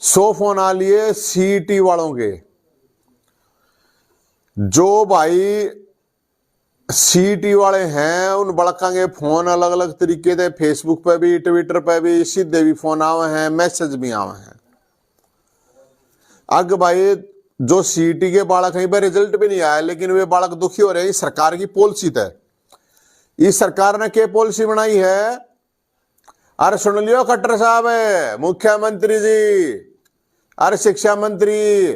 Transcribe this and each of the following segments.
100 phone आ लिए CET वालों के। जो भाई सीईटी वाले हैं उन बड़का के फोन अलग अलग तरीके से फेसबुक पे भी, ट्विटर पे भी, सीधे भी फोन आवे हैं, मैसेज भी आवे हैं। अग भाई जो सीईटी के बालक कहीं पर रिजल्ट भी नहीं आया, लेकिन वे बालक दुखी हो रहे हैं सरकार की पॉलिसी तय। इस सरकार ने क्या पॉलिसी बनाई है? अरे सुन लियो खट्टर साहब, मुख्यमंत्री जी, अरे शिक्षा मंत्री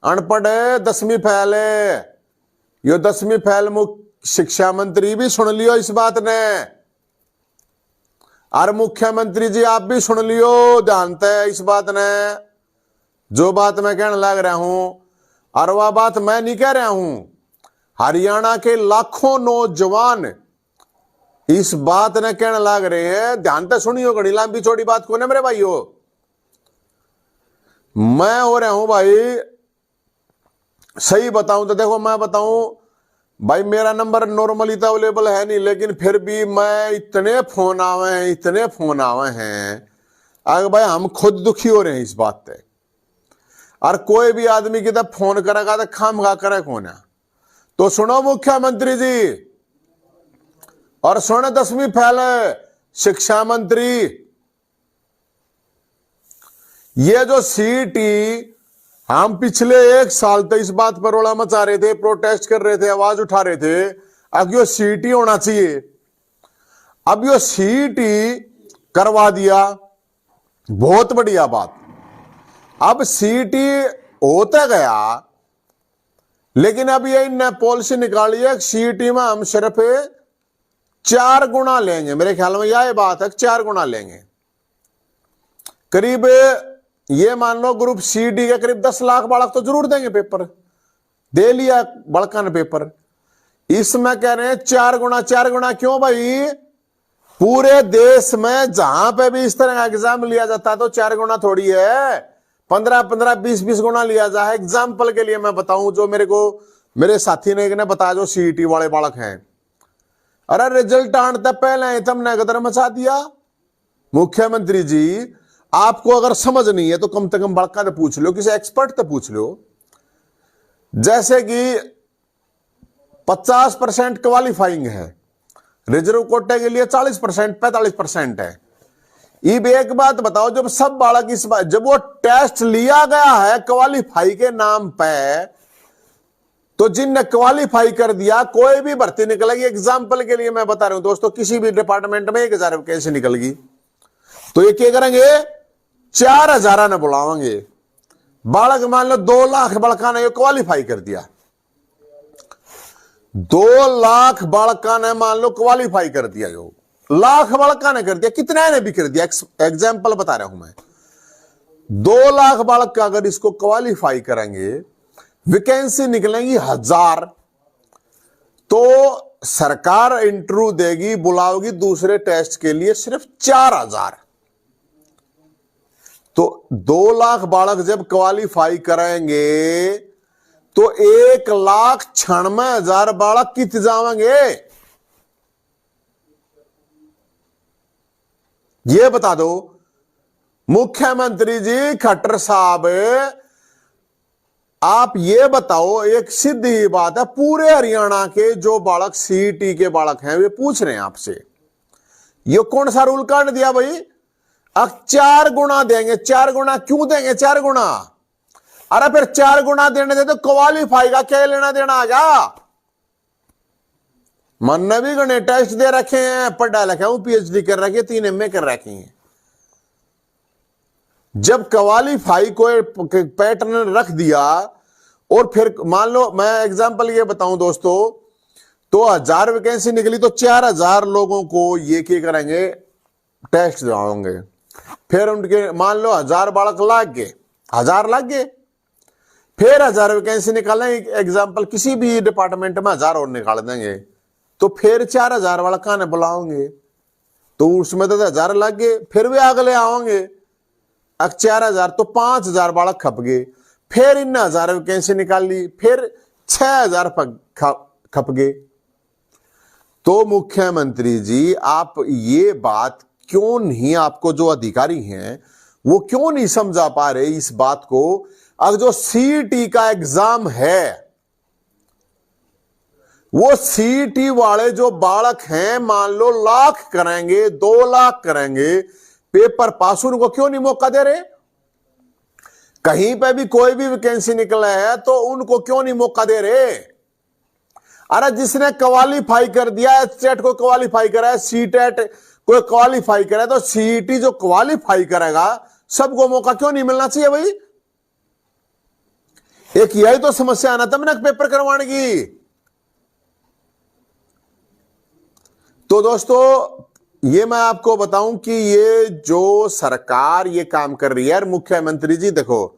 अनपढ़ है, 10वीं फेल है। यो 10वीं फेल शिक्षा मंत्री भी सुन लियो इस बात ने। अरे मुख्यमंत्री जी आप भी सुन लियो, जानते हैं इस बात ने। जो बात मैं कहने लग रहा हूं, और वह बात मैं नहीं कह रहा हूं, हरियाणा के लाखों नौजवान इस बात ने कहने लग रहे हैं। ध्यान से सुनियो, घड़ी लंबी चौड़ी बात को ना मेरे भाइयों। मैं हो रहा हूं भाई, सही बताऊं तो देखो, मैं बताऊं भाई, मेरा नंबर नॉर्मली तो अवेलेबल है नहीं, लेकिन फिर भी मैं इतने फोन आवे हैं, इतने फोन आवे हैं। अगर भाई हम खुद दुखी हो रहे हैं इस बात पे। और कोई भी आदमी की तब फोन करेगा तो खामखा करे कौन है। तो सुनो मुख्यमंत्री जी, और सुनो 10वीं फेल शिक्षा मंत्री, ये जो सीईटी हम पिछले 1 साल तक इस बात पर रोला मचा रहे थे, प्रोटेस्ट कर रहे थे, आवाज उठा रहे थे, अब यो सीईटी होना चाहिए। अब यो सीईटी करवा दिया, बहुत बढ़िया बात। अब सीईटी होता गया, लेकिन अब ये इनने पॉलिसी निकाली है सीईटी में हम सिर्फ 4 गुना लेंगे। मेरे ख्याल में यह बात है, 4 गुना लेंगे। करीब ये मान लो ग्रुप सी डी के करीब 10 लाख बालक तो जरूर देंगे पेपर। दे लिया बड़का ने पेपर। इसमें कह रहे हैं 4 गुना। 4 गुना क्यों भाई? पूरे देश में जहां पे भी इस तरह का एग्जाम लिया जाता है तो 4 गुना थोड़ी है, 15-15, 20-20 गुना लिया जाए। एग्जाम्पल के लिए मैं बताऊं, जो मेरे साथी ने बताया, जो सीईटी वाले बालक हैं। अरे रिजल्ट आने तक पहले तुमने गदर मचा दिया। मुख्यमंत्री जी, आपको अगर समझ नहीं है तो कम से कम बड़का से पूछ लो, किसी एक्सपर्ट से पूछ लो। जैसे कि 50% क्वालिफाइंग है, रिजर्व कोटे के लिए 40%, 45% है। अब एक बात बताओ, जब सब बालक इस बार जब वो टेस्ट लिया गया है क्वालिफाई के नाम पे, तो जिनने क्वालिफाई कर दिया कोई भी भर्ती निकलेगी। एग्जाम्पल के लिए मैं बता रहा हूं दोस्तों, किसी भी डिपार्टमेंट में 1000 वैकेंसी निकलेगी, तो ये क्या करेंगे? 4000 ने बुलावेंगे। बालक मान लो 2 लाख बालका ने क्वालिफाई कर दिया, 2 लाख बालका ने मान लो क्वालिफाई कर दिया, जो लाख बालका ने कर दिया, कितना ने भी कर दिया। एग्जाम्पल बता रहा हूं मैं। 2 लाख बालक का अगर इसको क्वालिफाई करेंगे, वैकेंसी निकलेंगी 1000, तो सरकार इंटरव्यू देगी, बुलाओगी दूसरे टेस्ट के लिए सिर्फ 4000। तो 2 लाख बालक जब क्वालिफाई करेंगे तो 1,96,000 बालक कित जाएंगे? ये बता दो मुख्यमंत्री जी, खट्टर साहब, आप ये बताओ, एक सीधी बात है, पूरे हरियाणा के जो बालक सीईटी के बालक हैं वे पूछ रहे हैं आपसे, ये कौन सा रूल काट दिया भाई? अब 4 गुना देंगे। 4 गुना क्यों देंगे? 4 गुना, अरे फिर 4 गुना देने से तो क्वालिफाई का क्या लेना देना आ जा। मन ने भी गणे टेस्ट दे रखे हैं, पढ़ा लिखा हूं, पीएचडी कर रखी है, 3 MA कर रखी है। जब क्वालिफाई को पैटर्न रख दिया, और फिर मान लो मैं एग्जांपल ये बताऊं दोस्तों, तो 1000 वैकेंसी निकली तो 4000 लोगों को ये क्या करेंगे? टेस्ट दिलाओगे। फिर उनके मान लो 1000 बालक लाग गए, 1000 लग गए, फिर 1000 वैकेंसी निकालें। एग्जाम्पल किसी भी डिपार्टमेंट में 1000 और निकाल देंगे, तो फिर 4000 बालक ने बुलाओगे, तो उसमें तो 1000 लग गए, फिर वे अगले आओगे। अब 4000 तो 5000 बालक खप गए, फिर इन 1000 वैकेंसी निकाल ली, फिर 6000 खप गए। तो मुख्यमंत्री जी, आप ये बात क्यों नहीं, आपको जो अधिकारी हैं वो क्यों नहीं समझा पा रहे इस बात को। अब जो सीईटी का एग्जाम है, वो सीईटी वाले जो बालक हैं, मान लो 1,00,000 करेंगे, 2,00,000 करेंगे पेपर पास, उनको क्यों नहीं मौका दे रहे। कहीं पे भी कोई भी वैकेंसी निकला है तो उनको क्यों नहीं मौका दे रहे। अरे जिसने क्वालिफाई कर दिया, एचटेट को क्वालिफाई करा है, सीटेट को क्वालिफाई करा है, तो सीईटी जो क्वालिफाई करेगा सबको मौका क्यों नहीं मिलना चाहिए भाई। एक यही तो समस्या आना था मैंने पेपर करवाने की। तो दोस्तों ये मैं आपको बताऊं कि ये जो सरकार ये काम कर रही है, और मुख्यमंत्री जी देखो,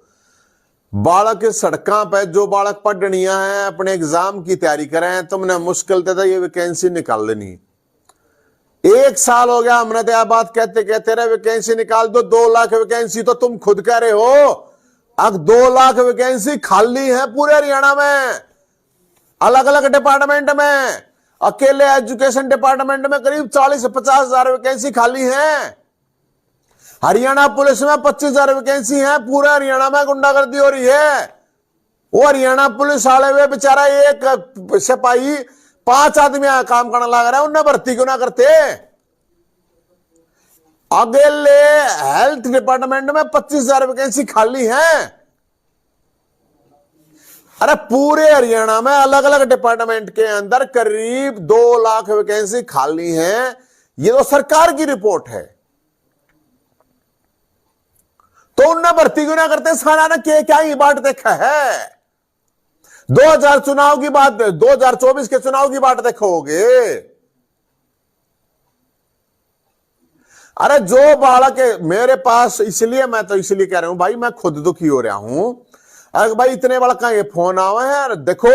बालक सड़कों पे जो बालक पढ़निया है, अपने एग्जाम की तैयारी करें, तुमने मुश्किल था ये वैकेंसी निकाल लेनी। 1 साल हो गया हमने तो यह बात कहते कहते रहे वैकेंसी निकाल दो, 2 लाख वैकेंसी तो तुम खुद कह रहे हो। अब 2 लाख वैकेंसी खाली है पूरे हरियाणा में, अलग अलग डिपार्टमेंट में। अकेले एजुकेशन डिपार्टमेंट में करीब 40 से 50 हजार वैकेंसी खाली है। हरियाणा पुलिस में 25,000 वैकेंसी है। पूरे हरियाणा में गुंडागर्दी हो रही है। वो हरियाणा पुलिस वाले वे बेचारा एक सिपाही 5 आदमी काम करने लग रहा है, उन्हें भर्ती क्यों ना करते। अकेले हेल्थ डिपार्टमेंट में 25,000 वैकेंसी खाली है। अरे पूरे हरियाणा में अलग अलग डिपार्टमेंट के अंदर करीब 2 लाख वैकेंसी खाली हैं। ये तो सरकार की रिपोर्ट है, तो उनने भर्ती क्यों ना करते। सारा ने क्या ही बाट देखा है। 2000 चुनाव की बात, 2024 के चुनाव की बात देखोगे। अरे जो बालक मेरे पास, इसलिए मैं तो इसलिए कह रहा हूं भाई, मैं खुद दुखी हो रहा हूं। अगर भाई इतने बड़ा का ये फोन आवे है, देखो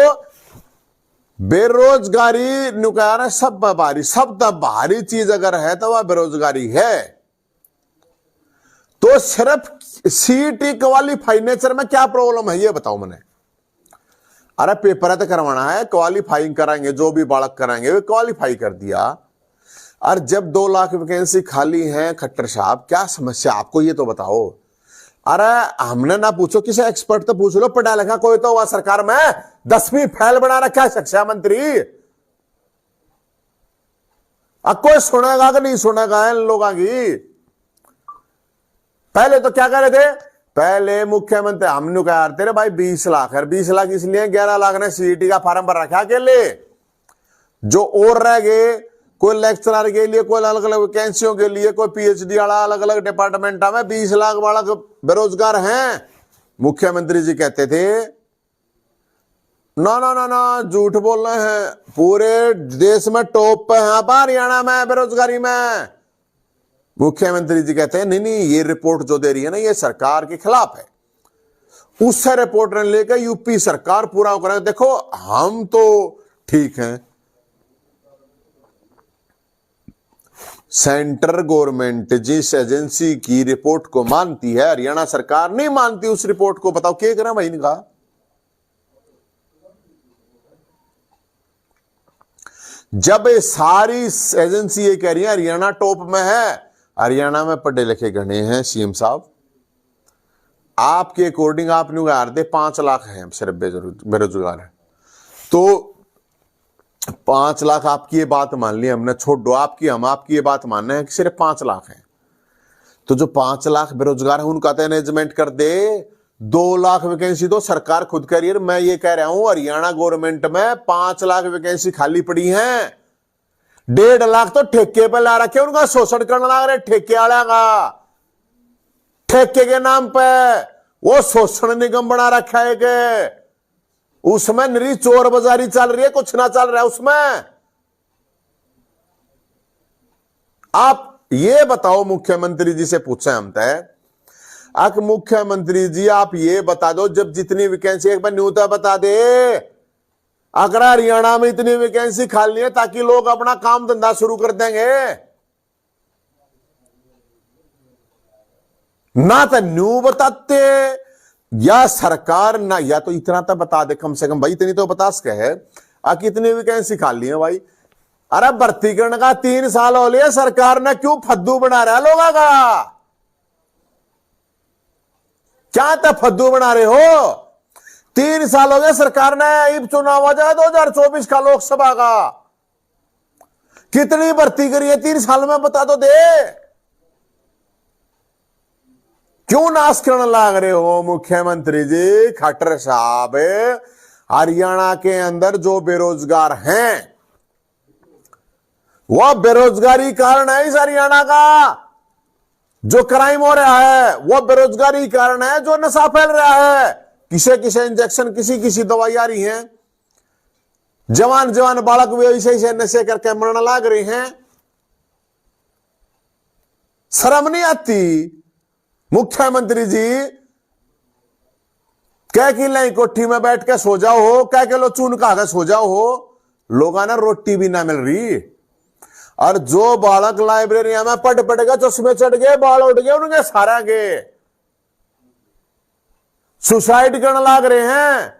बेरोजगारी नुकसान सब भारी, सब भारी चीज अगर है तो वह बेरोजगारी है। तो सिर्फ सीईटी क्वालिफाई नेचर में क्या प्रॉब्लम है ये बताओ मैंने। अरे पेपर तो करवाना है, क्वालिफाइंग कराएंगे, जो भी बालक कराएंगे वे क्वालिफाई कर दिया। और जब 2 लाख वैकेंसी खाली है, खट्टर साहब क्या समस्या आपको ये तो बताओ। अरे हमने ना पूछो, किसी एक्सपर्ट तो पूछ लो, पढ़ा लिखा कोई तो हुआ सरकार में 10वीं फेल बना रखा है शिक्षा मंत्री। अब कोई सुनेगा कि नहीं सुनेगा इन लोगों की। पहले तो क्या कर रहे थे, पहले मुख्यमंत्री हमने कहा तेरे भाई 20 लाख है, 20 लाख इसलिए 11 लाख ने सीईटी का फार्म भर रखा अकेले। जो और रह गए, कोई लेक्चरर के लिए, कोई अलग अलग वैकेंसियों के लिए, कोई पीएचडी वाला, अलग अलग डिपार्टमेंट में 20 लाख वाला बेरोजगार हैं। मुख्यमंत्री जी कहते थे ना ना ना ना झूठ बोल रहे हैं, पूरे देश में टॉप पे है हरियाणा में बेरोजगारी में। मुख्यमंत्री जी कहते हैं नहीं नहीं, ये रिपोर्ट जो दे रही है ना ये सरकार के खिलाफ है। उससे रिपोर्ट ने लेकर यूपी सरकार पूरा करें। देखो हम तो ठीक हैं, सेंट्रल गवर्नमेंट जिस एजेंसी की रिपोर्ट को मानती है, हरियाणा सरकार नहीं मानती उस रिपोर्ट को। बताओ क्या करें भाई इनका। जब ये सारी एजेंसी ये कह रही है हरियाणा टॉप में है, हरियाणा में पढ़े लिखे घने हैं सीएम साहब, आपके अकॉर्डिंग आपने उगार दे 5 लाख हैं सिर्फ बेरोजगार है, तो 5 लाख आपकी ये बात मान ली हमने, छोड़ो आपकी, हम आपकी ये बात मान रहे हैं कि सिर्फ 5 लाख हैं। तो जो 5 लाख बेरोजगार है उनका तो मैनेजमेंट कर दे। 2 लाख वैकेंसी तो सरकार खुद कह रही है। मैं ये कह रहा हूं हरियाणा गवर्नमेंट में 5 लाख वैकेंसी खाली पड़ी हैं। 1.5 लाख तो ठेके पे ला रखे, उनका शोषण करने लग रहे ठेके वाले का। ठेके के नाम पे वो शोषण निगम बना रखा है कि उसमें निरी चोर बाजारी चल रही है, कुछ ना चल रहा है उसमें। आप ये बताओ, मुख्यमंत्री जी से पूछे हम तय, मुख्यमंत्री जी आप ये बता दो, जब जितनी वैकेंसी, एक बार न्यूनतम बता दे, अगर हरियाणा में इतनी वैकेंसी खाली है ताकि लोग अपना काम धंधा शुरू कर देंगे ना, तो न्यू बताते या सरकार ना, या तो इतना तो बता दे कम से कम भाई, इतनी तो बता सके है कितनी वैकेंसी खाली है भाई। अरे भर्ती करने का 3 साल हो लिया, सरकार ने क्यों फद्दू बना रहा है लोगों का। क्या फद्दू बना रहे हो? 3 साल हो गए सरकार ने, अब चुनाव आ जाए 2024 का लोकसभा का, कितनी भर्ती करी है 3 साल में, बता दो दे। क्यों नाश करने लग रहे हो मुख्यमंत्री जी? खट्टर साहब, हरियाणा के अंदर जो बेरोजगार हैं, वह बेरोजगारी कारण है इस हरियाणा का। जो क्राइम हो रहा है वो बेरोजगारी कारण है, जो नशा फैल रहा है, किसे किसे इंजेक्शन, किसी किसी दवाई आ रही है, जवान जवान बालक भी ऐसे नशे करके मरने लग रहे हैं। शर्म नहीं आती मुख्यमंत्री जी? कह कि लाई कोठी में बैठ के सो जाओ हो, कह के लो चून खा के सो जाओ हो, लोगों ने रोटी भी ना मिल रही। और जो बालक लाइब्रेरिया में पढ़ के चश्मे चढ़ गए, बाल उठ गए उनके सारा के, सुसाइड करने लग रहे हैं।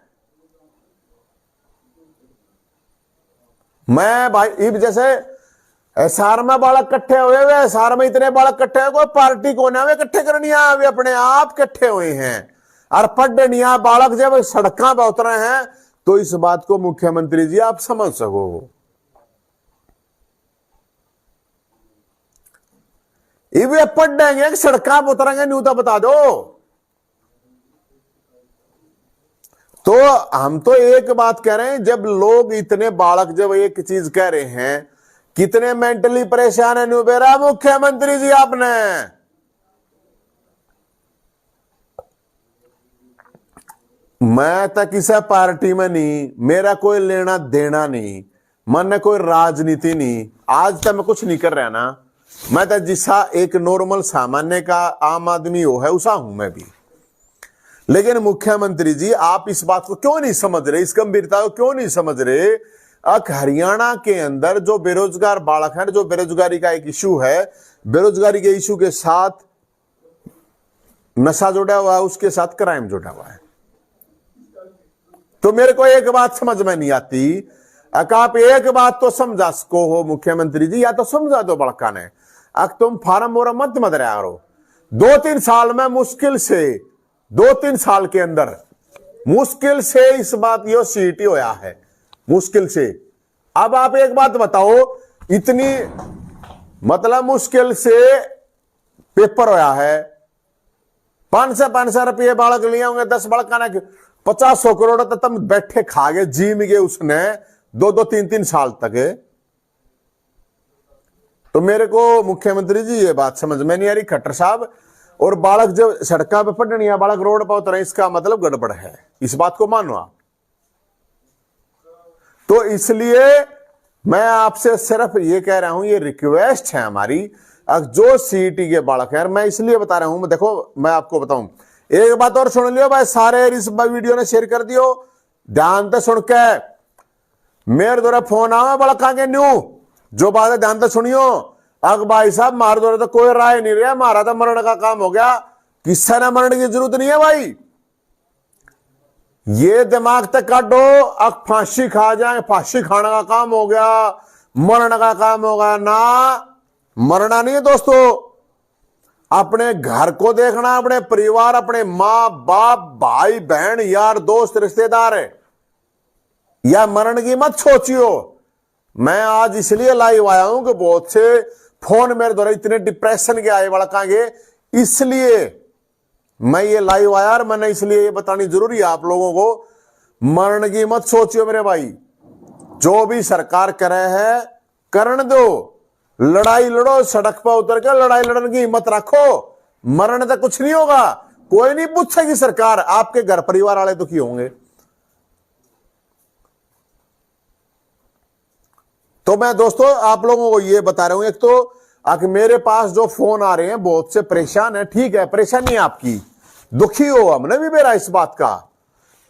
मैं भाई इब जैसे सार में बालक इकट्ठे हुए हुए, सार में इतने बालक इकट्ठे हुए, कोई पार्टी को ना वे इकट्ठे करनी है, वे अपने आप इकट्ठे हुए हैं। और पढ़निया बालक जब सड़कों पर उतरे हैं तो इस बात को मुख्यमंत्री जी आप समझ सको। ये पढ़ देंगे सड़कों पर उतरेंगे नहीं तो बता दो। तो हम तो एक बात कह रहे हैं, जब लोग इतने बालक जब एक चीज कह रहे हैं, कितने मेंटली परेशान है नुबेरा मुख्यमंत्री जी आपने। मैं तो किसी पार्टी में नहीं, मेरा कोई लेना देना नहीं, मन में कोई राजनीति नहीं, आज तक मैं कुछ नहीं कर रहा ना। मैं तो जिसा एक नॉर्मल सामान्य का आम आदमी हो है उसा हूं मैं भी। लेकिन मुख्यमंत्री जी आप इस बात को क्यों नहीं समझ रहे, इस गंभीरता को क्यों नहीं समझ रहे? हरियाणा के अंदर जो बेरोजगार बालक हैं, जो बेरोजगारी का एक इशू है, बेरोजगारी के इशू के साथ नशा जुड़ा हुआ है, उसके साथ क्राइम जुड़ा हुआ है। तो मेरे को एक बात समझ में नहीं आती, आप एक बात तो समझा सको हो मुख्यमंत्री जी, या तो समझा दो बड़का ने, तुम फार्म और मत रहा करो। 2-3 साल में मुश्किल से 2-3 साल के अंदर मुश्किल से इस बात यो सीटी होया है, मुश्किल से। अब आप एक बात बताओ, इतनी मतलब मुश्किल से पेपर होया है, 500 रुपये बालक लिए होंगे, 10 बालक ने 50 करोड़ तो तुम बैठे खा गए, जीम गए उसने 2-2, 3-3 साल तक। तो मेरे को मुख्यमंत्री जी ये बात समझ में नहीं आ रही खट्टर साहब। और बालक जब सड़कों पे पढ़निया बालक रोड पर उतरे, इसका मतलब गड़बड़ है, इस बात को मानो आप। तो इसलिए मैं आपसे सिर्फ ये कह रहा हूं, ये रिक्वेस्ट है हमारी, जो सीईटी के बालक है, मैं इसलिए बता रहा हूं। देखो मैं आपको बताऊं, एक बात और सुन लियो भाई, सारे इस वीडियो ने शेयर कर दियो, ध्यान से सुन के। मेरे द्वारा फोन आवा बड़का के न्यू, जो बात है ध्यान से सुनियो। अग भाई साहब मार द्वारा तो कोई राय नहीं रहा, मारा तो मरण का काम हो गया, किसी ने मरण की जरूरत नहीं है भाई। ये दिमाग तक काटो, अब फांसी खा जाए, फांसी खाने का काम हो गया, मरने का काम होगा ना। मरना नहीं है दोस्तों, अपने घर को देखना, अपने परिवार, अपने मां बाप, भाई बहन, यार दोस्त, रिश्तेदार है, या मरण की मत सोचियो। मैं आज इसलिए लाइव आया हूं कि बहुत से फोन मेरे द्वारा इतने डिप्रेशन के आए बड़कांगे, इसलिए मैं ये लाइव आया। और मैंने इसलिए ये बतानी जरूरी है आप लोगों को, मरण की मत सोचियो मेरे भाई। जो भी सरकार करे है करने दो, लड़ाई लड़ो, सड़क पर उतर कर लड़ाई लड़ने की हिम्मत रखो, मरने तक कुछ नहीं होगा, कोई नहीं पूछेगी सरकार, आपके घर परिवार वाले दुखी होंगे। तो मैं दोस्तों आप लोगों को ये बता रहा हूं, एक तो मेरे पास जो फोन आ रहे हैं बहुत से परेशान है, ठीक है, परेशानी आपकी, दुखी हो, हमने भी मेरा इस बात का,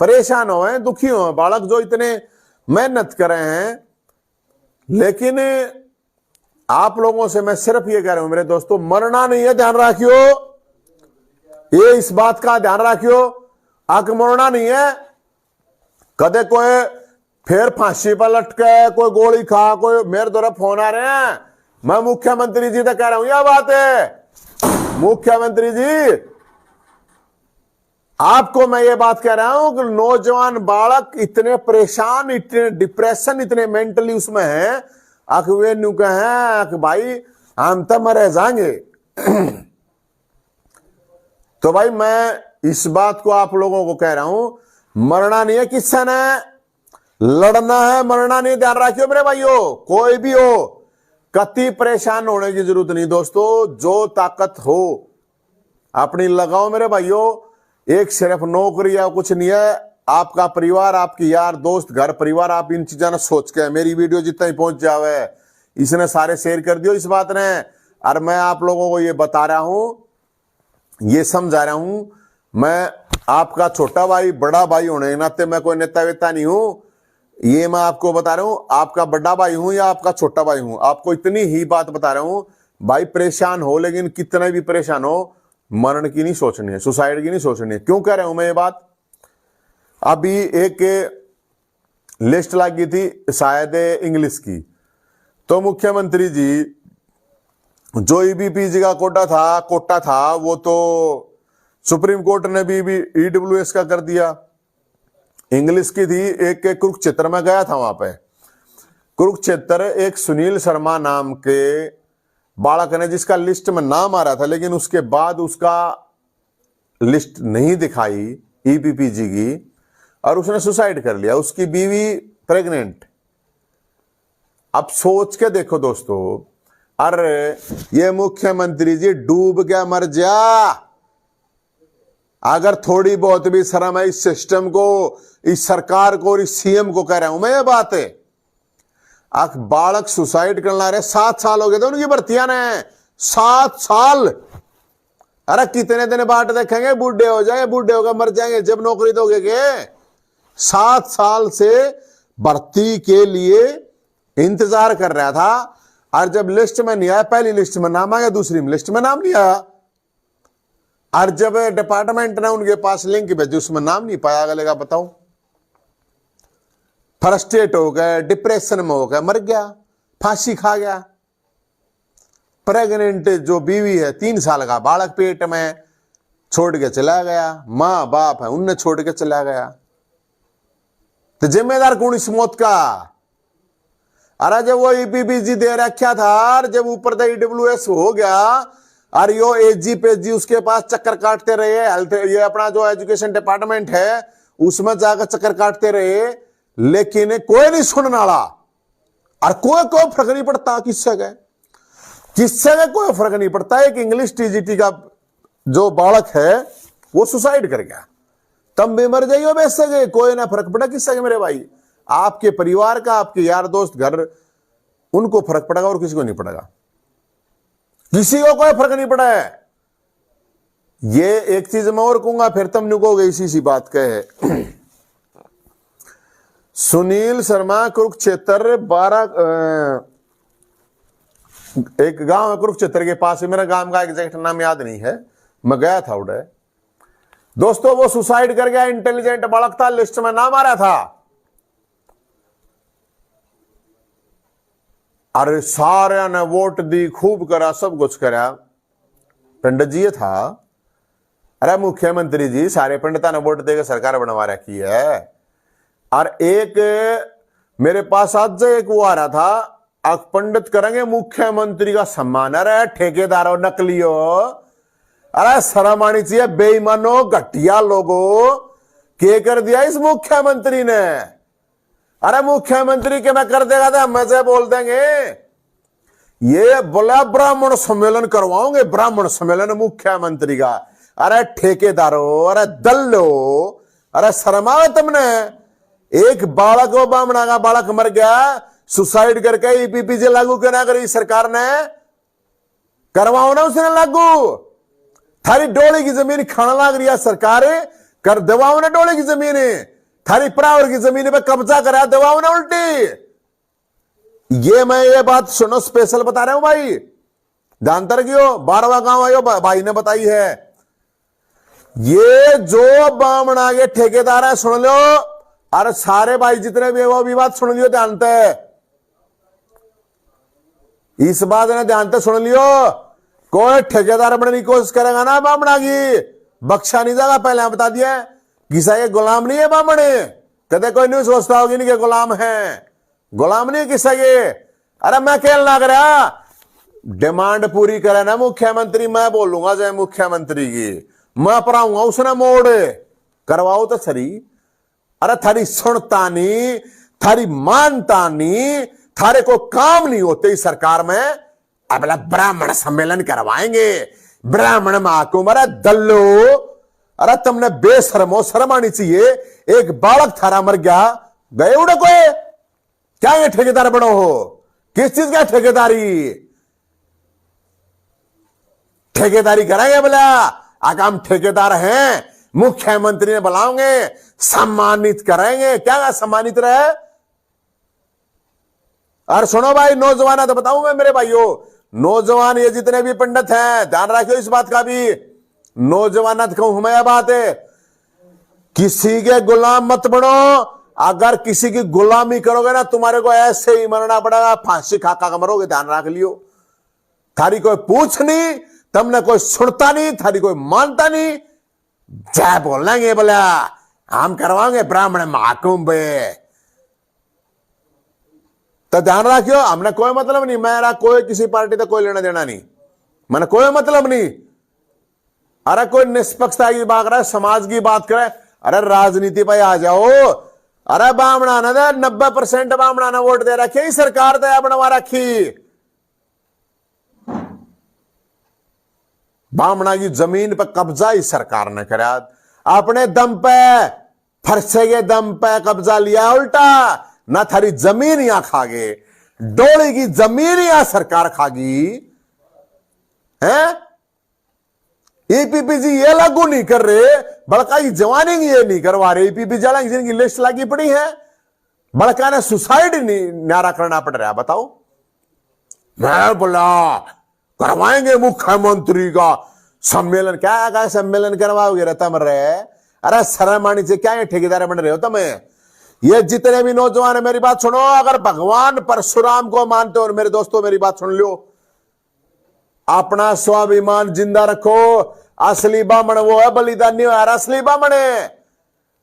परेशान हो है, दुखी हो बालक जो इतने मेहनत कर रहे हैं। लेकिन आप लोगों से मैं सिर्फ ये कह रहा हूं मेरे दोस्तों, मरना नहीं है, ध्यान रखियो, ये इस बात का ध्यान रखियो, आक मरना नहीं है। कदे कोई फिर फांसी पर लटके, कोई गोली खा, कोई मेरे द्वारा फोन आ रहे हैं, मैं मुख्यमंत्री जी से कह रहा हूं यह बात है, मुख्यमंत्री जी आपको मैं ये बात कह रहा हूं कि नौजवान बालक इतने परेशान, इतने डिप्रेशन, इतने मेंटली उसमें है, अक वे न्यू कहें कि भाई हम तो मरे जाएंगे। तो भाई मैं इस बात को आप लोगों को कह रहा हूं, मरना नहीं है किससे ने, लड़ना है, मरना नहीं। ध्यान रखियो मेरे भाइयों, कोई भी हो, कति परेशान होने की जरूरत नहीं दोस्तों। जो ताकत हो अपनी लगाओ मेरे भाइयों। एक सिर्फ नौकरी या कुछ नहीं है, आपका परिवार, आपकी यार दोस्त, घर परिवार, आप इन चीजों ने सोच के, मेरी वीडियो जितना ही पहुंच जावे इसने सारे शेयर कर दियो इस बात ने। और मैं आप लोगों को ये बता रहा हूं, ये समझा रहा हूं, मैं आपका छोटा भाई, बड़ा भाई होने के नाते मैं कोई नेता वेता नहीं हूं। ये मैं आपको बता रहा हूं, आपका बड़ा भाई हूं या आपका छोटा भाई हूं, आपको इतनी ही बात बता रहा हूं। भाई परेशान हो, लेकिन कितना भी परेशान हो, मरण की नहीं सोचनी है, सुसाइड की नहीं सोचनी है। क्यों कह रहा हूं मैं ये बात? अभी एक लिस्ट लगी थी शायद इंग्लिश की, तो मुख्यमंत्री जी जो ईबीपीजी का कोटा था वो तो सुप्रीम कोर्ट ने भी ईडब्ल्यूएस का कर दिया। इंग्लिश की थी, एक कुरुक्षेत्र में गया था, वहां पे कुरुक्षेत्र एक सुनील शर्मा नाम के बालक ने, जिसका लिस्ट में नाम आ रहा था, लेकिन उसके बाद उसका लिस्ट नहीं दिखाई ईबीपीजी की और उसने सुसाइड कर लिया। उसकी बीवी प्रेग्नेंट। अब सोच के देखो दोस्तों, अरे ये मुख्यमंत्री जी डूब के मर जा। अगर थोड़ी बहुत भी शर्म है इस सिस्टम को, इस सरकार को और इस सीएम को, कह रहा हूं मैं ये बात है। बालक सुसाइड करना रहे, 7 साल हो गए थे उनकी भर्तियां ने, 7 साल। अरे कितने दिन बाट देखेंगे, बूढ़े हो जाएंगे, बूढ़े होकर मर जाएंगे, जब नौकरी दोगे के। 7 साल से भर्ती के लिए इंतजार कर रहा था, और जब लिस्ट में नहीं आया, पहली लिस्ट में नाम आ गया, दूसरी लिस्ट में नाम नहीं आया, और जब डिपार्टमेंट ने उनके पास लिंक भेजी उसमें नाम नहीं पाया, अगले का बताओ। फ्रस्ट्रेट हो गए, डिप्रेशन में हो गए, मर गया, फांसी खा गया। प्रेग्नेंट जो बीवी है, 3 साल का बालक पेट में, छोड़ के चला गया। मां बाप है, उनने छोड़ के चला गया, तो जिम्मेदार कौन इस मौत का? अरे जब वो ईपीपीजी दे रखा था, जब ऊपर से ईडब्ल्यूएस हो गया, और यो एजी पेजी उसके पास चक्कर काटते रहे, हेल्थ ये अपना जो एजुकेशन डिपार्टमेंट है उसमें जाकर चक्कर काटते रहे, लेकिन कोई नहीं सुनने वाला। और कोई फर्क नहीं पड़ता किससे गए, कोई फर्क नहीं पड़ता। एक इंग्लिश टीजीटी का जो बालक है वो सुसाइड कर गया, तम भी मर जाइयो वैसे गए, कोई ना फर्क पड़ा किससे गए मेरे भाई। आपके परिवार का, आपके यार दोस्त, घर, उनको फर्क पड़ेगा और किसी को नहीं पड़ेगा, किसी को कोई फर्क नहीं पड़ा है। ये एक चीज मैं और कहूंगा, फिर तुम नुकोगे इसी बात कहे। सुनील शर्मा कुरुक्षेत्र 12 एक गांव है कुरुक्षेत्र के पास, मेरा गांव का एग्जैक्ट नाम याद नहीं है, मैं गया था उड़े दोस्तों। वो सुसाइड कर गया, इंटेलिजेंट बालक था, लिस्ट में नाम आ रहा था। अरे सारे ने वोट दी, खूब करा, सब कुछ करा। पंडित जी था, अरे मुख्यमंत्री जी सारे पंडिता ने वोट देकर सरकार बनवा रखी है। और एक मेरे पास आज एक वो आ रहा था, अब पंडित करेंगे मुख्यमंत्री का सम्मान। अरे ठेकेदारों, नकलियो, अरे शर्म आनी चाहिए, बेईमानो, घटिया लोगों, क्या कर दिया इस मुख्यमंत्री ने। अरे मुख्यमंत्री के मैं कर देगा तो मजे बोल देंगे। ये बोला ब्राह्मण सम्मेलन करवाओगे, ब्राह्मण सम्मेलन मुख्यमंत्री का। अरे ठेकेदारों, अरे दल्लो, अरे शर्म आवे तुमने। एक बालक हो, बामणा का बालक मर गया, सुसाइड करके ईपीपीजी लागू क्यों ना करी सरकार ने? करवाओ ना उसने लागू। थारी डोले की जमीन खाना लाग रही है सरकार, कर दवाओ ना डोले की जमीन। थारी परावर की जमीन पे कब्जा करा, दवाओ ना उल्टी। ये मैं ये बात सुनो, स्पेशल बता रहा हूं भाई, जानते रखियो। 12वां गांव आयो भाई ने बताई है। ये जो बामणा के ठेकेदार है, सुन लो, और सारे भाई जितने भी वो भी बात सुन लियो, ध्यान से इस बात ने ध्यान से सुन लियो। कोई ठेकेदार बनने की कोशिश करेगा ना बामणा की, बख्शा नहीं जाएगा, पहले बता दिया। किसा ये गुलाम नहीं है बामण, कदे कोई नहीं सोचता होगी नहीं कि गुलाम है, गुलाम नहीं किसा ये। अरे मैं खेल ना करा, डिमांड पूरी करे ना मुख्यमंत्री, मैं बोलूंगा जय मुख्यमंत्री की, मैं पढ़ाऊंगा उसने मोड़ करवाओ तो सही। अरे थारी सुनता नहीं, थारी मानता नहीं, थारे को काम नहीं होते इस सरकार में। अब ब्राह्मण सम्मेलन करवाएंगे, ब्राह्मण महाकुंभ, अरे दल्लो, अरे तुमने बेशर्मो, शर्म आनी चाहिए। एक बालक थारा मर गया, गए उड़े कोई, क्या ये ठेकेदार बनो हो, किस चीज का ठेकेदारी, ठेकेदारी कराएंगे बोला। अगर हम ठेकेदार हैं, मुख्यमंत्री ने बुलाओगे, सम्मानित करेंगे, क्या सम्मानित रहे। और सुनो भाई नौजवान, तो बताऊं मैं मेरे भाइयों, नौजवान ये जितने भी पंडित हैं, ध्यान रखियो इस बात का भी, नौजवान कहूं मैं, बात है किसी के गुलाम मत बनो। अगर किसी की गुलामी करोगे ना, तुम्हारे को ऐसे ही मरना पड़ेगा, फांसी खा खा मरोगे, ध्यान रख लियो। थारी कोई पूछ नहीं, तुमने कोई सुनता नहीं, थारी कोई मानता नहीं, जय बोल लेंगे बोला हम करवाएंगे ब्राह्मण महाकुंभ। तो ध्यान रखियो, हमने कोई मतलब नहीं, मेरा कोई किसी पार्टी तक कोई लेना देना नहीं, मैंने कोई मतलब नहीं। अरे कोई निष्पक्षता की बात करे, समाज की बात करे, अरे राजनीति पे आ जाओ। अरे बामणा ने 90% बामणा ने वोट दे रखी, सरकार दया बनवा रखी, बामणा की जमीन पर कब्जा इस सरकार ने करा, अपने दम पे, फरसे के दम पे कब्जा लिया उल्टा। ना थारी जमीन यहां खागे, डोली की जमीन यहां सरकार खागी है। ईपीपीजी ये लागू नहीं कर रहे, बड़का की जवानी ये नहीं करवा रहे, ईपीपीजी वाला जिनकी लिस्ट लगी पड़ी है, बड़का ने सुसाइड नहीं नारा करना पड़ रहा है। बताओ, मैं बोला करवाएंगे मुख्यमंत्री का सम्मेलन, क्या सम्मेलन करवाओगे रहता मर रहे। अरे शर्म आनी से क्या ये ठेकेदार बन रहे हो तुम्हें। ये जितने भी नौजवान है मेरी बात सुनो, अगर भगवान परशुराम को मानते हो, और मेरे दोस्तों मेरी बात सुन लो, अपना स्वाभिमान जिंदा रखो। असली बामण वो है, बलिदानी हो यार, असली बामण है,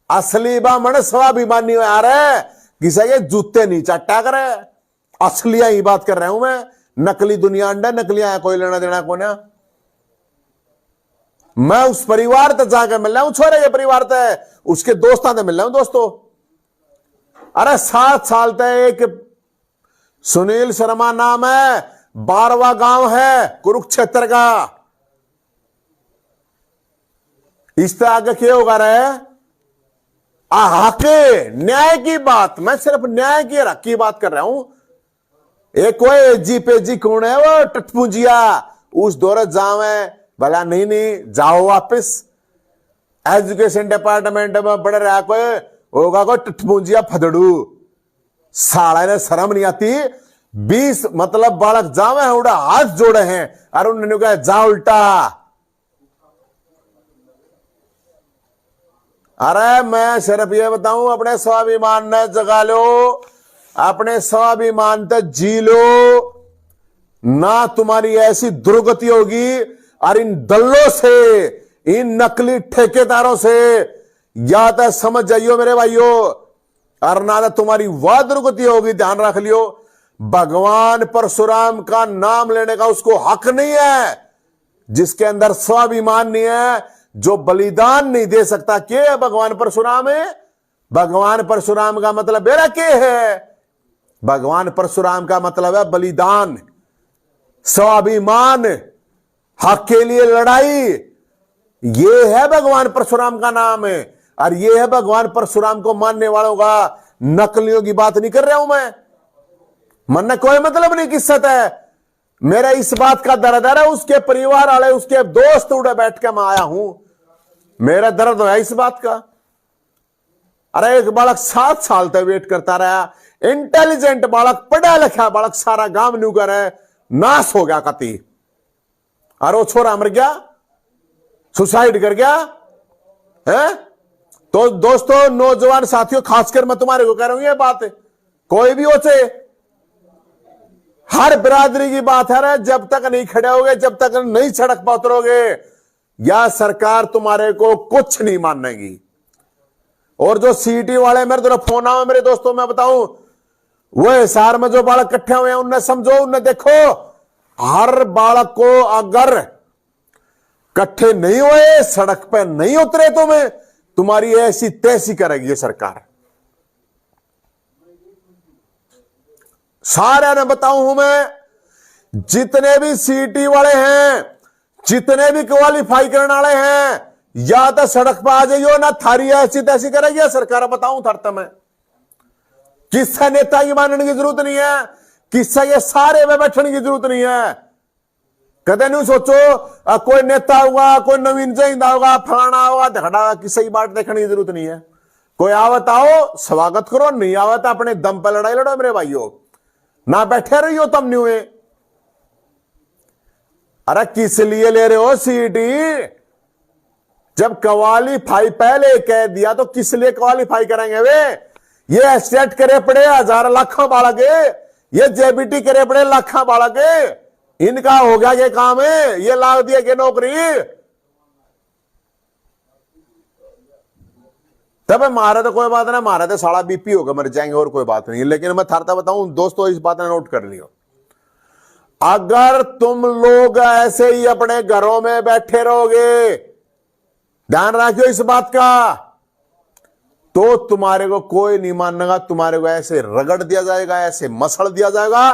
असली बामण स्वाभिमानी हो यार, किसी के जूते नहीं चट्टा करे, असलिया ही बात कर रहा हूं मैं। नकली दुनिया अंडा, नकलिया है, कोई लेना देना को ना। मैं उस परिवार तक जाकर मिल रहा हूं, छोरे के परिवार तक, उसके दोस्तों से मिल रहा हूं दोस्तों। अरे 7 साल तक एक सुनील शर्मा नाम है, 12वां गांव है कुरुक्षेत्र का, इस तरह आगे क्या होगा रहे आके न्याय की बात, मैं सिर्फ न्याय की हक की बात कर रहा हूं। एक कोई जीपेजी कौन है वो टटपूंजिया, उस दौरे जावे भला नहीं जाओ वापिस। एजुकेशन डिपार्टमेंट में बढ़ रहा कोई होगा, कोई टटपूंजिया फदड़ू, साला ने शर्म नहीं आती। 20 मतलब बालक जावे हैं, उड़ा हाथ जोड़े हैं, और उन्होंने कहा जा उल्टा। अरे मैं सिर्फ ये बताऊं, अपने स्वाभिमान ने जगा लो, अपने स्वाभिमान तक जी लो, ना तुम्हारी ऐसी दुर्गति होगी। और इन दल्लों से, इन नकली ठेकेदारों से या तो समझ जाइयो मेरे भाइयों, और ना तो तुम्हारी वह दुर्गति होगी, ध्यान रख लियो। भगवान परशुराम का नाम लेने का उसको हक नहीं है, जिसके अंदर स्वाभिमान नहीं है, जो बलिदान नहीं दे सकता। क्या है भगवान परशुराम है? भगवान परशुराम का मतलब मेरा क्या है? भगवान परशुराम का मतलब है बलिदान, स्वाभिमान, हक के लिए लड़ाई। ये है भगवान परशुराम का नाम है। और ये है भगवान परशुराम को मानने वालों का, नकलियों की बात नहीं कर रहा हूं मैं, मन में कोई मतलब नहीं किस्सत है। मेरा इस बात का दर्द है, उसके परिवार वाले, उसके दोस्त उड़े बैठ के मैं आया हूं, मेरा दर्द है इस बात का। अरे एक बालक 7 साल तक वेट करता रहा, इंटेलिजेंट बालक, पढ़ा लिखा बालक, सारा गांव न्यू कर नाश हो गया कति, और वो छोरा मर गया, सुसाइड कर गया है। तो दोस्तों, नौजवान साथियों, खासकर मैं तुम्हारे को कह रहा हूं ये बात, कोई भी हो चाहे, हर बिरादरी की बात है, जब तक नहीं खड़े होगे, जब तक नहीं सड़क पर उतरोगे, या सरकार तुम्हारे को कुछ नहीं मानेगी। और जो सीटी वाले मेरे तरफ फोन आवे मेरे दोस्तों, मैं बताऊं, वो हिसार में जो बालक इकट्ठे हुए हैं उन्हें समझो, उन्हें देखो, हर बालक को अगर इकट्ठे नहीं हुए, सड़क पे नहीं उतरे, तुम्हारी ऐसी तैसी करेगी ये सरकार। सारे ने बताऊं हूं मैं, जितने भी सीटी वाले हैं, जितने भी क्वालिफाई करने वाले हैं, या तो सड़क पर आ जाइयो, ना थारी ऐसी तैसी करेगी सरकार। बताऊं थरता मैं, किससे नेता की मानने की जरूरत नहीं है, किससे ये सारे में बैठने की जरूरत नहीं है। कदे नहीं सोचो कोई नेता होगा, कोई नवीन जैंदा होगा, फलाना होगा, धड़ा, किसी की बात देखने की जरूरत नहीं है। कोई आवत आओ, स्वागत करो, नहीं आवत अपने दम पर लड़ाई लड़ो मेरे भाइयों, ना बैठे रहियो तुम नहीं हुए। अरे किस लिए ले रहे हो सीटी? जब क्वालिफाई पहले कह दिया तो किस लिए क्वालिफाई करेंगे वे? ये सेट करे पड़े हजार लाखों बालक, ये जेबीटी करे पड़े लाखों बालक, इनका हो गया ये काम है, ये लाग दिया कि नौकरी। तब मारा तो कोई बात ना, मारा तो साला बीपी होगा, मर जाएंगे, और कोई बात नहीं। लेकिन मैं थारता बताऊं दोस्तों, इस बात ने नोट कर लियो, अगर तुम लोग ऐसे ही अपने घरों में बैठे रहोगे, ध्यान रखियो इस बात का, तो तुम्हारे को कोई नहीं मानेगा, तुम्हारे को ऐसे रगड़ दिया जाएगा, ऐसे मसल दिया जाएगा,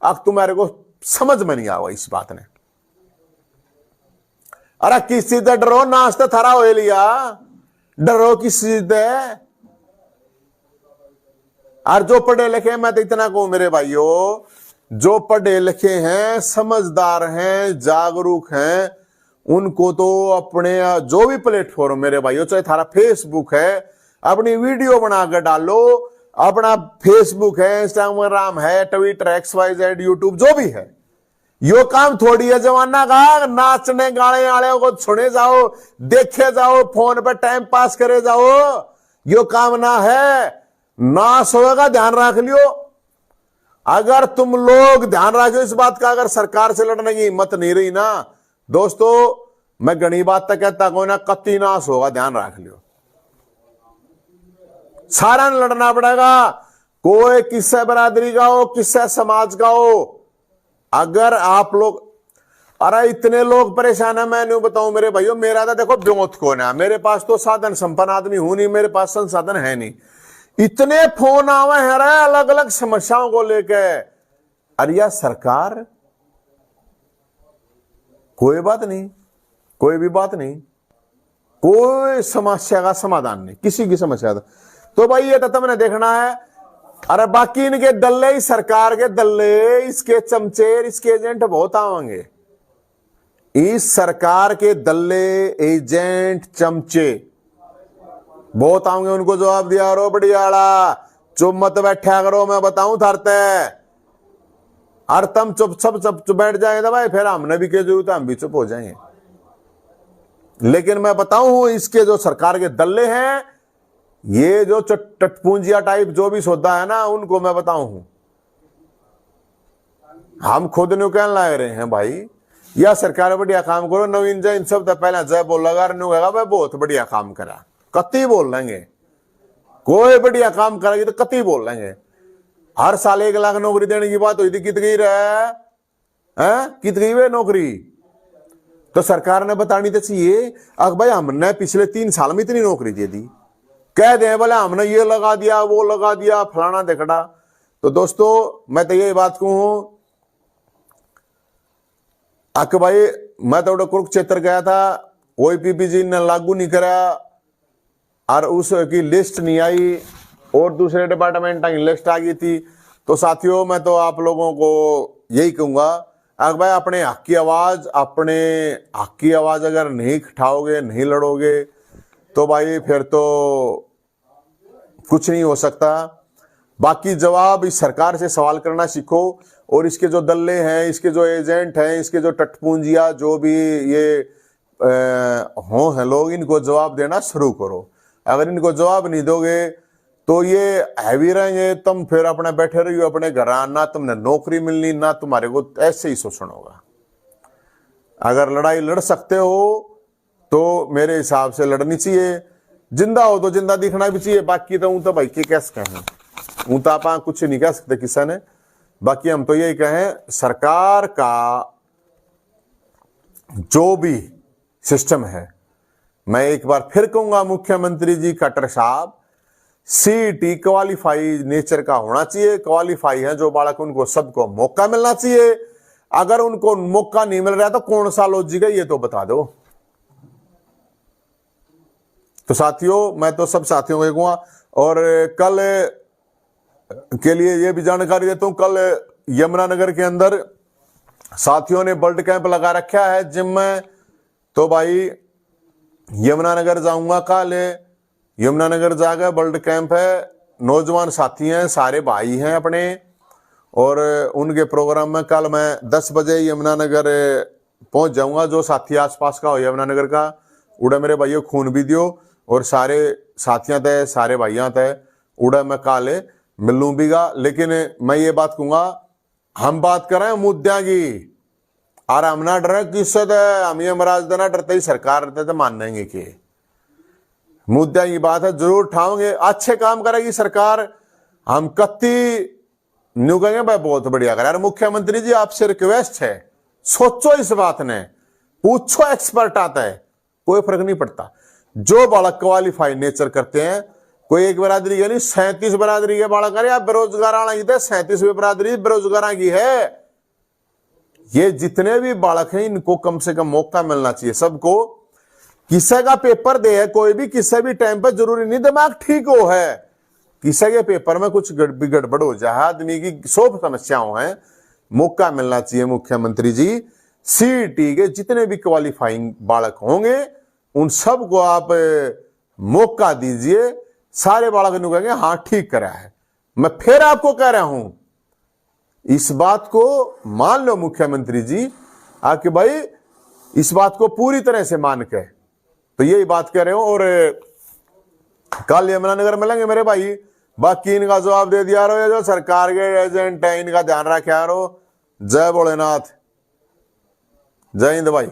अब तुम्हारे को समझ में नहीं आवा इस बात ने। अरे किस चीज से डरो? नाश्ता थारा हो लिया, डरो किस चीज से? और जो पढ़े लिखे, मैं तो इतना कहूं मेरे भाइयों, जो पढ़े लिखे हैं, समझदार हैं, जागरूक हैं, उनको तो अपने जो भी प्लेटफॉर्म मेरे भाइयों, चाहे थारा फेसबुक है, अपनी वीडियो बनाकर डालो, अपना फेसबुक है, इंस्टाग्राम है, ट्विटर, XYZ, यूट्यूब, जो भी है, यो काम थोड़ी है जमाना का नाचने गाने वाले को सुने जाओ, देखे जाओ, फोन पे टाइम पास करे जाओ, यो काम ना है, नाश होगा, ध्यान रख लियो। अगर तुम लोग ध्यान रखो इस बात का, अगर सरकार से लड़ने की हिम्मत नहीं रही ना दोस्तों, मैं घनी बात तक कहता कोई ना, कत्ती नाश होगा, ध्यान रख लियो। सारा ने लड़ना पड़ेगा, कोई किस्से बरादरी का हो, किस्से समाज का हो। अगर आप लोग, अरे इतने लोग परेशान है, मैं नहीं बताऊं मेरे भाइयों, मेरा तो देखो ब्योत कौन है, मेरे पास तो साधन संपन्न आदमी हूं नहीं, मेरे पास संसाधन है नहीं, इतने फोन आवे हैं रे अलग अलग समस्याओं को लेके। अरे यार सरकार, कोई बात नहीं, कोई भी बात नहीं, कोई समस्या का समाधान नहीं, किसी की समस्या का। तो भाई ये तो तुमने देखना है। अरे बाकी इनके दल्ले ही, सरकार के दल्ले, इसके चमचे, इसके एजेंट बहुत आवेंगे, इस सरकार के दल्ले, एजेंट, चमचे बहुत आएंगे, उनको जवाब दिया रो बढ़ियाड़ा, चुप मत बैठा करो, मैं बताऊं थारते, और तुम चुप बैठ जाएंगे तो भाई फिर हमने भी क्या जरूरत है, हम भी चुप हो जाएंगे। लेकिन मैं बताऊं, इसके जो सरकार के दल्ले हैं, ये जो टटपूंजिया टाइप जो भी सौदा है ना, उनको मैं बताऊं, हम खुद न्यू कहने लग रहे हैं भाई, या सरकार बढ़िया काम करो, नवीन जैन सब तो पहले जय बोल लगा भाई बहुत बढ़िया काम करा, कति बोल लेंगे, कोई बढ़िया काम करेगी तो कति बोल लेंगे। हर साल 1 लाख नौकरी देने की बात हुई थी, कित गई रहे, कित गई वे नौकरी? तो सरकार ने बतानी तो चाहिए, अब भाई हमने पिछले 3 साल में इतनी नौकरी दे दी, कह दे बोले हमने ये लगा दिया, वो लगा दिया, फलाना देखड़ा। तो दोस्तों मैं तो यही बात कहूं, आके भाई मैं तो कुरुक्षेत्र गया था, OPPG ने लागू नहीं करा, और उसकी लिस्ट नहीं आई, और दूसरे डिपार्टमेंट की लिस्ट आ गई थी। तो साथियों मैं तो आप लोगों को यही कहूंगा, अगर भाई अपने हक की आवाज अगर नहीं उठाओगे, नहीं लड़ोगे, तो भाई फिर तो कुछ नहीं हो सकता। बाकी जवाब इस सरकार से सवाल करना सीखो, और इसके जो दल्ले हैं, इसके जो एजेंट हैं, इसके जो टटपूंजिया जो भी ये हों हैं लोग, इनको जवाब देना शुरू करो। अगर इनको जवाब नहीं दोगे तो ये हैवी रहेंगे, तुम फिर अपने बैठे रहियो अपने घर, ना तुमने नौकरी मिलनी, ना तुम्हारे को ऐसे ही शोषण होगा। अगर लड़ाई लड़ सकते हो तो मेरे हिसाब से लड़नी चाहिए। जिंदा हो तो जिंदा दिखना भी चाहिए। बाकी तो तो भाई कैसे कहें, तो आप कुछ नहीं कह सकते किसी ने। बाकी हम तो यही कहें, सरकार का जो भी सिस्टम है, मैं एक बार फिर कहूंगा मुख्यमंत्री जी खट्टर साहब, सीईटी क्वालिफाई नेचर का होना चाहिए। क्वालिफाई है जो बालक, उनको सबको मौका मिलना चाहिए। अगर उनको मौका नहीं मिल रहा तो कौन सा लॉजिक है ये तो बता दो। तो साथियों, मैं तो सब साथियों को कहूंगा, और कल के लिए ये भी जानकारी देता हूं, कल यमुनानगर के अंदर साथियों ने ब्लड कैंप लगा रखा है जिम में। तो भाई यमुनानगर जाऊंगा कल, यमुनानगर जाकर ब्लड कैंप है। नौजवान साथी हैं, सारे भाई हैं अपने, और उनके प्रोग्राम में कल मैं 10 बजे यमुनानगर पहुंच जाऊंगा। जो साथी आसपास का हो यमुनानगर का, उड़ा मेरे भाइयों खून भी दियो, और सारे साथियां तय, सारे भाइयां तय उड़ा मैं काले मिलूं बीगा। लेकिन मैं ये बात कहूंगा, हम बात कर रहे हैं मुद्दा की, और हम ना डरे किससे, हम यमराज ना डरते ही सरकार रहते तो मानेंगे कि मुद्दा की बात है, जरूर उठाओगे। अच्छे काम करेगी सरकार, हम कत्ती न्यू कहेंगे भाई बहुत बढ़िया करे। यार मुख्यमंत्री जी आपसे रिक्वेस्ट है, सोचो इस बात ने, पूछो एक्सपर्ट आता है, कोई फर्क नहीं पड़ता। जो बालक क्वालिफाई नेचर करते हैं, कोई एक बरादरी यानी 37 बरादरी के बालक अरे बेरोजगार की 37वीं बरादरी बेरोजगार की है। ये जितने भी बालक हैं इनको कम से कम मौका मिलना चाहिए सबको। किसी का पेपर दे, कोई भी किसी भी टाइम पर, जरूरी नहीं दिमाग ठीक हो है, किसी के पेपर में कुछ गड़बड़ हो जाए, आदमी की 100 समस्याओं हैं, मौका मिलना चाहिए। मुख्यमंत्री जी सीईटी के जितने भी क्वालिफाइंग बालक होंगे उन सबको आप मौका दीजिए। सारे बालक कहेंगे हाँ ठीक करा है। मैं फिर आपको कह रहा हूं, इस बात को मान लो मुख्यमंत्री जी, आके भाई इस बात को पूरी तरह से मान के, तो यही बात कह रहे हो। और कल यमुनानगर मिलेंगे मेरे भाई, बाकी इनका जवाब दे दिया रहो। जो सरकार के एजेंट है इनका ध्यान रखा रहो। जय भोलेनाथ, जय हिंद भाई।